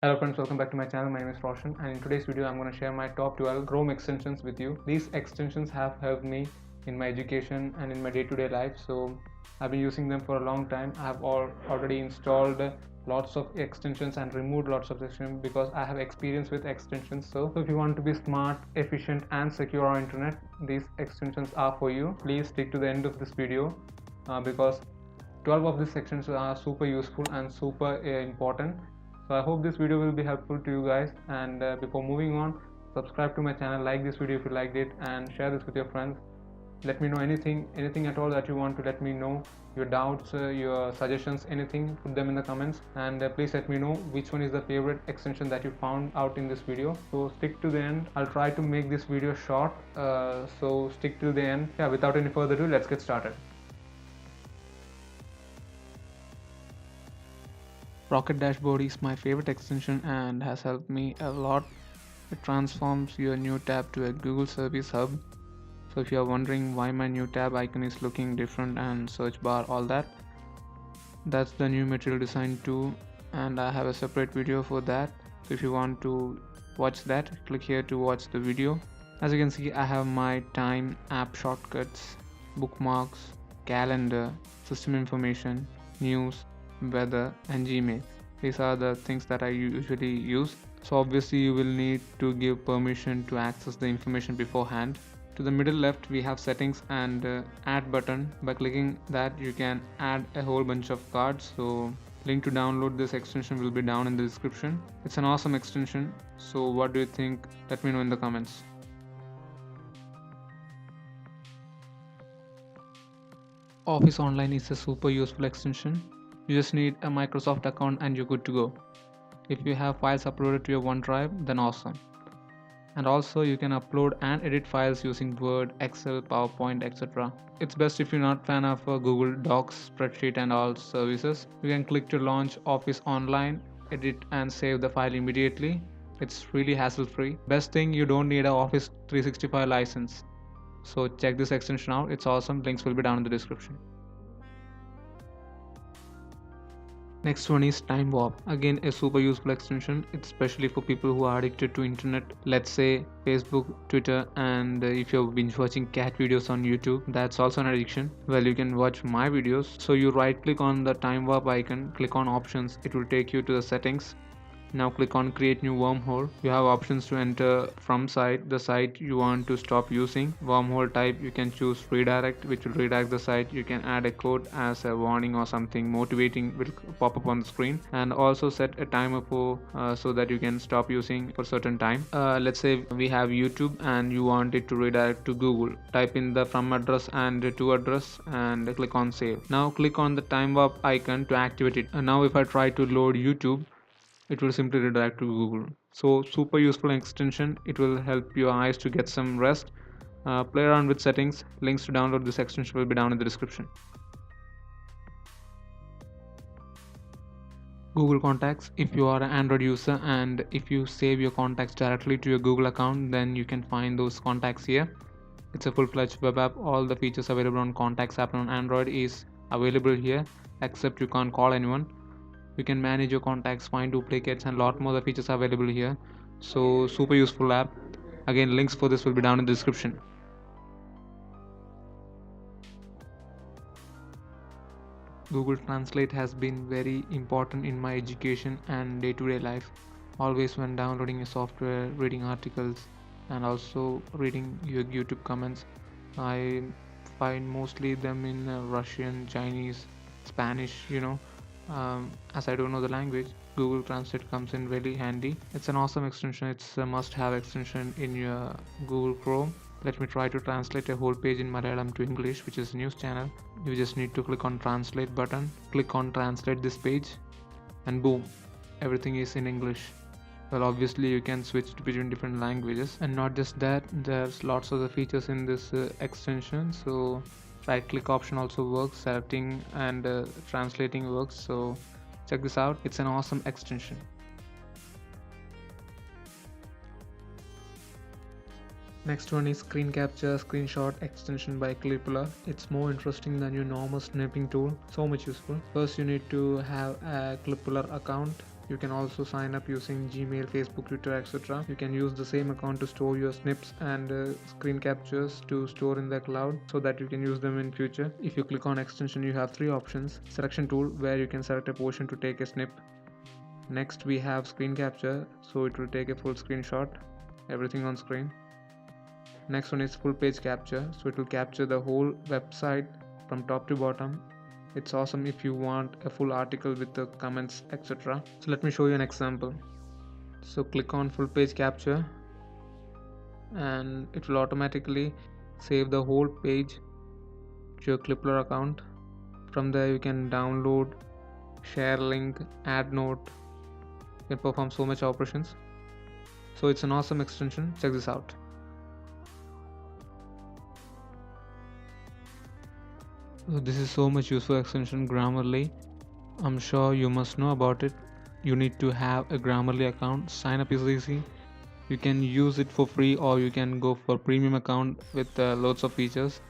Hello friends, welcome back to my channel. My name is Roshan, and in today's video I'm going to share my top 12 Chrome extensions with you. These extensions have helped me in my education and in my day-to-day life, so I've been using them for a long time. I have already installed lots of extensions and removed lots of extensions because I have experience with extensions. So if you want to be smart, efficient and secure on internet, these extensions are for you. Please stick to the end of this video because 12 of these sections are super useful and super important. So I hope this video will be helpful to you guys, and before moving on, subscribe to my channel, like this video if you liked it, and share this with your friends. Let me know anything at all that you want to let me know, your doubts, your suggestions, anything, put them in the comments, and please let me know which one is the favorite extension that you found out in this video. So stick to the end. I'll try to make this video short, so stick till the end. Yeah, without any further ado, let's get started. Rocket Dashboard is my favorite extension and has helped me a lot. It transforms your new tab to a Google Service Hub. So if you are wondering why my new tab icon is looking different and search bar, all that, that's the new material design too, and I have a separate video for that. So if you want to watch that, click here to watch the video. As you can see, I have my time, app shortcuts, bookmarks, calendar, system information, news, weather and Gmail. These are the things that I usually use. So obviously you will need to give permission to access the information beforehand. To the middle left we have settings and add button. By clicking that you can add a whole bunch of cards. So link to download this extension will be down in the description. It's an awesome extension. So what do you think? Let me know in the comments. Office Online is a super useful extension. You just need a Microsoft account and you're good to go. If you have files uploaded to your OneDrive, then awesome. And also you can upload and edit files using Word, Excel, PowerPoint, etc. It's best if you're not fan of Google Docs, spreadsheet and all services. You can click to launch Office Online, edit and save the file immediately. It's really hassle free. Best thing, you don't need an Office 365 license. So check this extension out, it's awesome. Links will be down in the description. Next one is Time Warp. Again, a super useful extension. It's especially for people who are addicted to internet. Let's say Facebook, Twitter, and if you've been watching cat videos on YouTube, that's also an addiction. Well, you can watch my videos. So you right click on the Time Warp icon, click on options. It will take you to the settings. Now click on create new wormhole. You have options to enter from the site you want to stop using. Wormhole type, you can choose redirect, which will redirect the site. You can add a code as a warning or something motivating will pop up on the screen, and also set a timer for so that you can stop using for certain time. Let's say we have YouTube and you want it to redirect to Google. Type in the from address and to address and click on save. Now click on the time warp icon to activate it. Now if I try to load YouTube, it will simply redirect to Google. So super useful extension. It will help your eyes to get some rest. Play around with settings. Links to download this extension will be down in the description. Google Contacts. If you are an Android user and if you save your contacts directly to your Google account, then you can find those contacts here. It's a full-fledged web app. All the features available on Contacts app on Android is available here, except you can't call anyone. You can manage your contacts, find duplicates and lot more other features are available here. So super useful app. Again, links for this will be down in the description. Google Translate has been very important in my education and day-to-day life. Always when downloading a software, reading articles and also reading your YouTube comments, I find mostly them in Russian, Chinese, Spanish, as I don't know the language. Google Translate comes in very handy. It's an awesome extension. It's a must-have extension in your Google Chrome. Let me try to translate a whole page in Malayalam to English, which is a news channel. You just need to click on translate button, click on translate this page, and boom, everything is in English. Well, obviously you can switch between different languages, and not just that, there's lots of the features in this extension. So right click option also works, selecting and translating works. So check this out, it's an awesome extension. Next one is Screen Capture Screenshot extension by Clipula. It's more interesting than your normal snapping tool, so much useful. First you need to have a Clipula account. You can also sign up using Gmail, Facebook, Twitter, etc. You can use the same account to store your snips and screen captures to store in the cloud so that you can use them in future. If you click on extension, you have three options. Selection tool, where you can select a portion to take a snip. Next we have screen capture, so it will take a full screenshot, everything on screen. Next one is full page capture, so it will capture the whole website from top to bottom. It's awesome if you want a full article with the comments, etc. So let me show you an example. So click on full page capture and it will automatically save the whole page to your Clipler account. From there you can download, share link, add note. You can perform so much operations. So it's an awesome extension. Check this out. So this is so much useful extension, Grammarly. I'm sure you must know about it. You need to have a Grammarly account. Sign up is easy. You can use it for free or you can go for premium account with loads of features.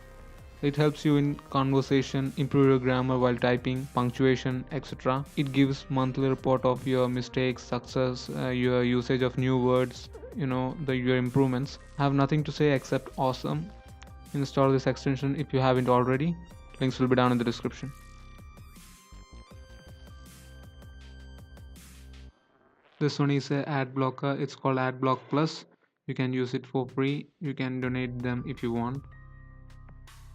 It helps you in conversation, improve your grammar while typing, punctuation, etc. It gives monthly report of your mistakes, success, your usage of new words, your improvements. I have nothing to say except awesome. Install this extension if you haven't already. Links will be down in the description. This one is a ad blocker. It's called AdBlock Plus. You can use it for free. You can donate them if you want.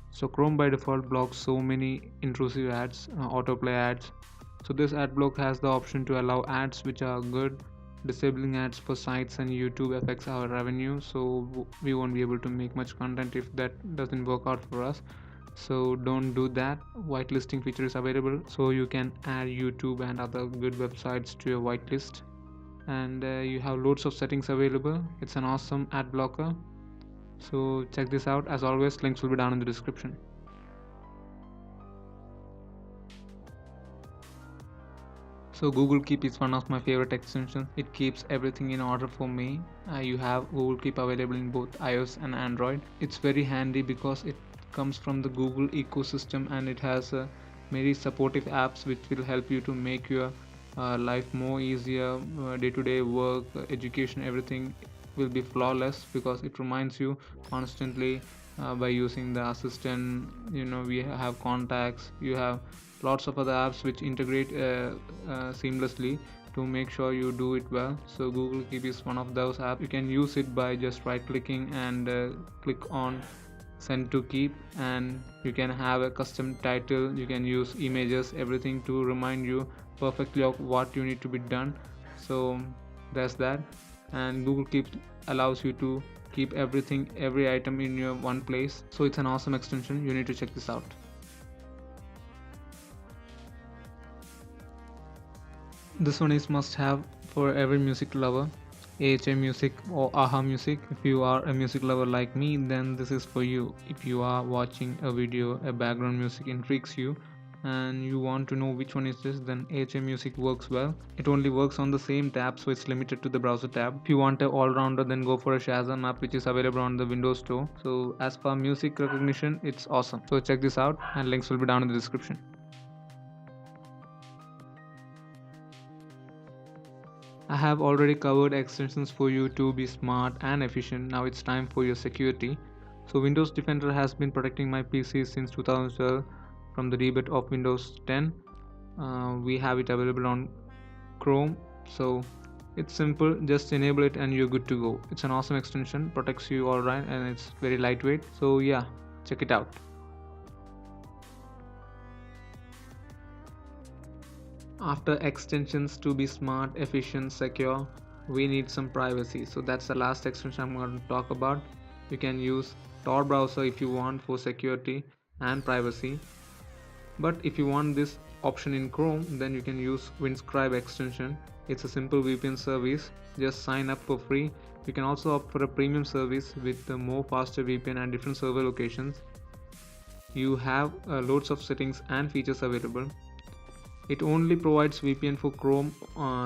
So Chrome by default blocks so many intrusive ads, autoplay ads. So this ad block has the option to allow ads which are good. Disabling ads for sites and YouTube affects our revenue, so we won't be able to make much content if that doesn't work out for us. So don't do that. Whitelisting feature is available, so you can add YouTube and other good websites to your whitelist. And you have loads of settings available. It's an awesome ad blocker. So check this out. As always, links will be down in the description. So Google Keep is one of my favorite extensions. It keeps everything in order for me. You have Google Keep available in both iOS and Android. It's very handy because it comes from the Google ecosystem and it has many supportive apps which will help you to make your life more easier. Day-to-day work, education, everything will be flawless because it reminds you constantly by using the assistant. We have contacts, you have lots of other apps which integrate seamlessly to make sure you do it well. So Google Keep is one of those apps. You can use it by just right clicking and click on send to keep, and you can have a custom title. You can use images, everything to remind you perfectly of what you need to be done. So that's that. And Google Keep allows you to keep every item in your one place. So it's an awesome extension. You need to check this out. This one is must have for every music lover. AHA Music or AHA Music. If you are a music lover like me, then this is for you. If you are watching a video, a background music intrigues you, and you want to know which one is this, then AHA Music works well. It only works on the same tab, so it's limited to the browser tab. If you want a all-rounder, then go for a Shazam app, which is available on the Windows Store. So as per music recognition, it's awesome. So check this out, and links will be down in the description. I have already covered extensions for you to be smart and efficient. Now it's time for your security. So Windows Defender has been protecting my PC since 2012 from the debut of Windows 10. We have it available on Chrome. So it's simple, just enable it and you're good to go. It's an awesome extension, protects you alright, and it's very lightweight. So yeah, check it out. After extensions to be smart, efficient, secure, we need some privacy. So that's the last extension I'm going to talk about. You can use Tor browser if you want for security and privacy. But if you want this option in Chrome, then you can use Windscribe extension. It's a simple VPN service. Just sign up for free. You can also opt for a premium service with the more faster VPN and different server locations. You have loads of settings and features available. It only provides VPN for Chrome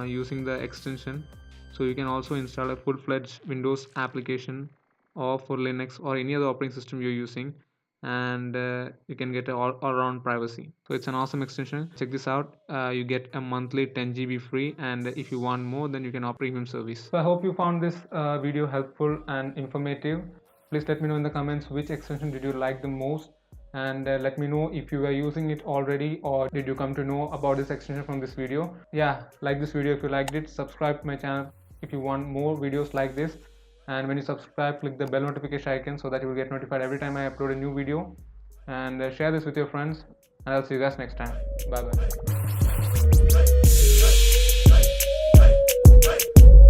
using the extension. So you can also install a full-fledged Windows application or for Linux or any other operating system you're using, and you can get all around privacy. So it's an awesome extension. Check this out. You get a monthly 10 GB free, and if you want more, then you can opt premium service. So I hope you found this video helpful and informative. Please let me know in the comments which extension did you like the most, and let me know if you were using it already or did you come to know about this extension from this video. Yeah, like this video if you liked it, subscribe to my channel if you want more videos like this, and when you subscribe, click the bell notification icon so that you will get notified every time I upload a new video. And share this with your friends, and I'll see you guys next time. Bye bye.